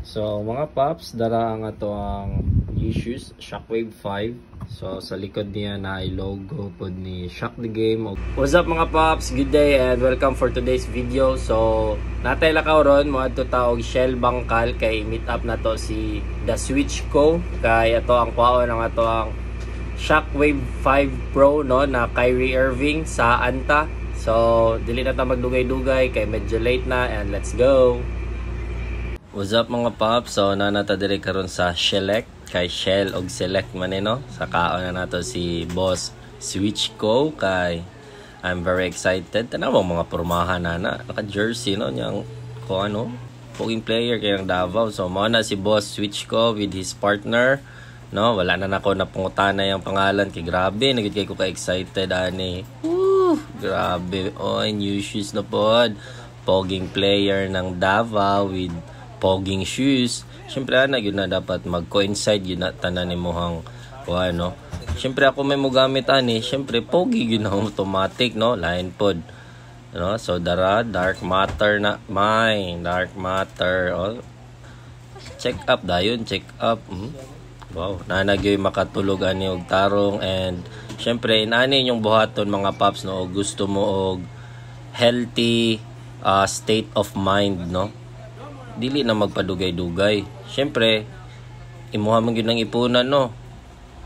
So mga paps, dara ang ato ang new shoes, Shockwave 5. So sa likod niya na ay logo pod ni Shock the Game. What's up mga paps? Good day and welcome for today's video. So natay lakaw ron mo adto taog Shell Bangkal kay meet up na to si The Switch Co. Kay ato ang kuhaon ang ato ang Shockwave 5 Pro no na Kyrie Irving sa Anta. So dili na ta magdugay-dugay kay medyo late na and let's go. What's up mga paps? So nanata dire karon sa Select kay Shell og Select man no. Sa kaon na nato si Boss Switch Co. Kay I'm very excited. Tanaw mga pormahan na naka-jersey no nyang ko ano, poging player kay ang Davao. So mao na si Boss Switch Co with his partner. No, wala na nako napungutana yung pangalan kay grabe nagid kay ko ka-excited ani. Grabe. Oy, new shoes na pod. Poging player ng Davao with poging shoes. Siyempre na yun na dapat mag-coincide yun na tanan ni mohang ano. Siyempre ako may mo gamit ani, siyempre pogi yun na automatic no, line pod. No, so dara dark matter na may dark matter. Oh. Check up dayon, check up. Wow, nanagyoy makatulog ani og tarong and siyempre inani yung buhaton mga paps no, gusto mo og healthy state of mind no. Dili na magpadugay-dugay. Siyempre, imuha man gyud ng ipunan no.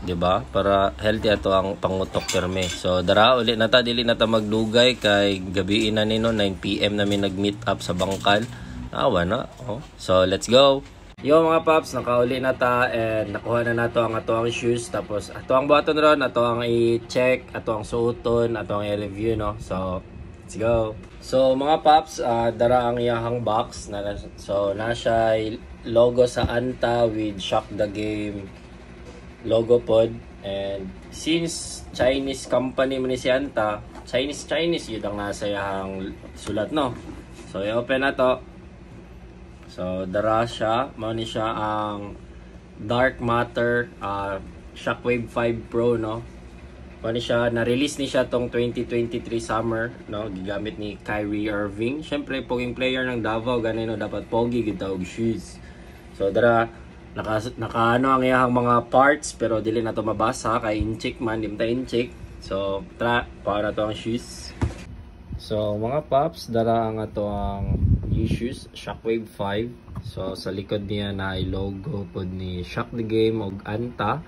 'Di ba? Para healthy ato ang pangutok perme. So dara uli na ta dili na ta magdugay kay gabi na nino 9 PM namin nag-meet up sa Bangkal. Awa na. Oh. So let's go. Yo mga paps, nakauli na ta and nakuha na nato ang ato ang shoes tapos ato ang buhaton ron, ato ang i-check, ato ang suoton, ato ang i-review no. So let's go. So mga paps, dara ang iyahang box na so na siya logo sa Anta with Shock the Game logo pod and since Chinese company man ni si Anta, Chinese yun ang nasa iyahang sulat no. So i-open na to. So dara siya, mao ni siya ang Dark Matter Shockwave 5 Pro no. Ano siya, na-release ni siya tong 2023 summer, no? Gigamit ni Kyrie Irving. Siyempre, poging player ng Davao, ganun no, dapat pogi gitawag shoes. So, dara, naka ano ang iyang mga parts, pero dili na to mabasa, kay incheck man, dimta incheck. So, tara, para to ang shoes. So, mga paps, dara ang ato ang new shoes, Shockwave 5. So, sa likod niya na ay logo pod ni Shock the Game og Anta.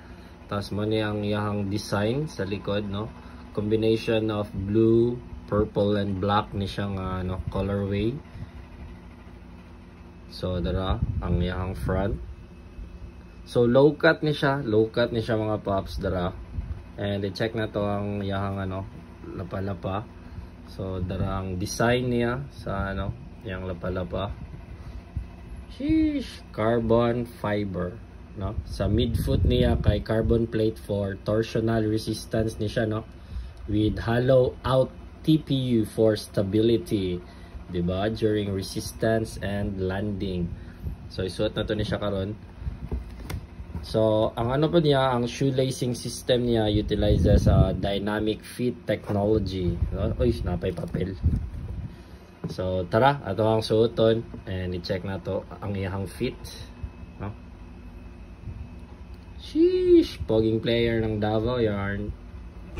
Tapos mo niya ang iyang design sa likod no, combination of blue, purple and black ni siyang no, colorway. So dara ang iyang front. So low cut ni siya mga paps dara. And i-check na to ang iyang ano, lapa-lapa. So dara ang design niya sa ano, iyang lapa-lapa. Sheesh, carbon fiber. No, sa midfoot niya kay carbon plate for torsional resistance ni siya no, with hollow out TPU for stability, diba, during resistance and landing. So isuot na to ni siya karon. So ang ano po niya, ang shoelacing system niya utilizes dynamic fit technology no? Uy, napay papel. So tara, ato ang suoton and i-check na to ang iyang fit no? Sheesh, poging player ng Davao yarn.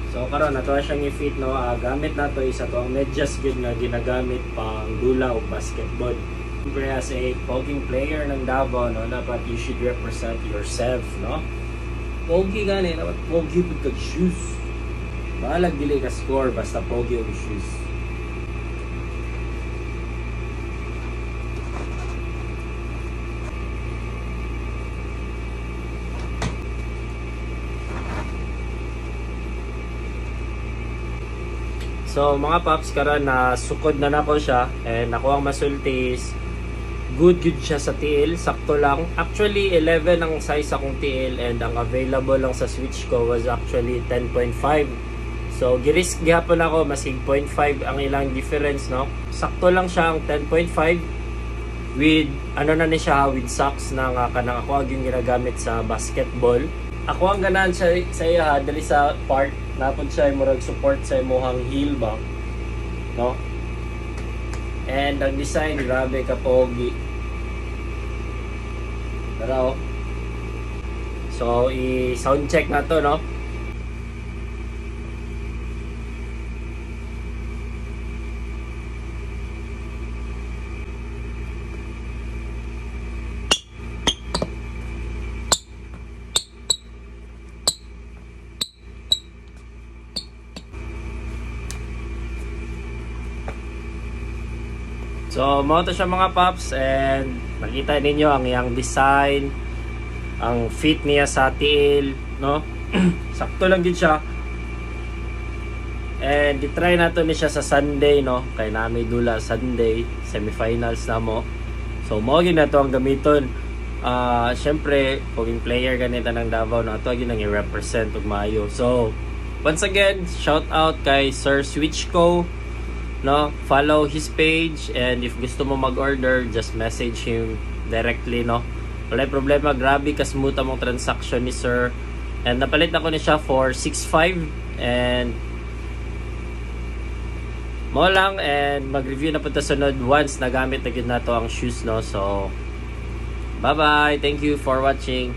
So karon nato siyang i-fit no, gamit nato isa to ang medyas gyud nga ginagamit pang dula o basketball. Siyempre as a poging player ng Davao no, dapat you should represent yourself no. Pogi gani, dapat pogi pud kag shoes. Balag dili ka score basta pogi og shoes. So mga paps, karon na sukod na nako siya and ako ang masultis good siya sa TL, sakto lang. Actually 11 ang size akong TL and ang available lang sa Switch ko was actually 10.5. So girisk gihapon ako masig 0.5 ang ilang difference no. Sakto lang siya ang 10.5 with ano na ni siya with socks na nga kanang ako ang ginagamit sa basketball. Ako ang ganahan sa iya dali sa part napod siya murag support sa imong heel ba no, and ang design grabe ka pogi Para oh. So i-sound check na to, no? So, mo to siya mga paps, and nakita ninyo ang iyang design, ang fit niya sa tiil, no? Sakto lang din siya. And i-try nato ni siya sa Sunday, no? Kay nami dula Sunday, semifinals na mo. So, mo gyud na to ang gamiton. Syempre, paging player ganito ng Davao, no? Ato gyud nang i-represent ug maayo. So, once again, shout out kay Sir Switchco. No, follow his page, and if gusto mo mag-order, just message him directly, no. Wala problema, grabe ka-smooth among transaction ni sir. And napalit na ko ni siya for 6.5, and mo lang, and mag-review na po ta sunod once nagamit na gyud nato ang shoes, no. So bye bye, thank you for watching.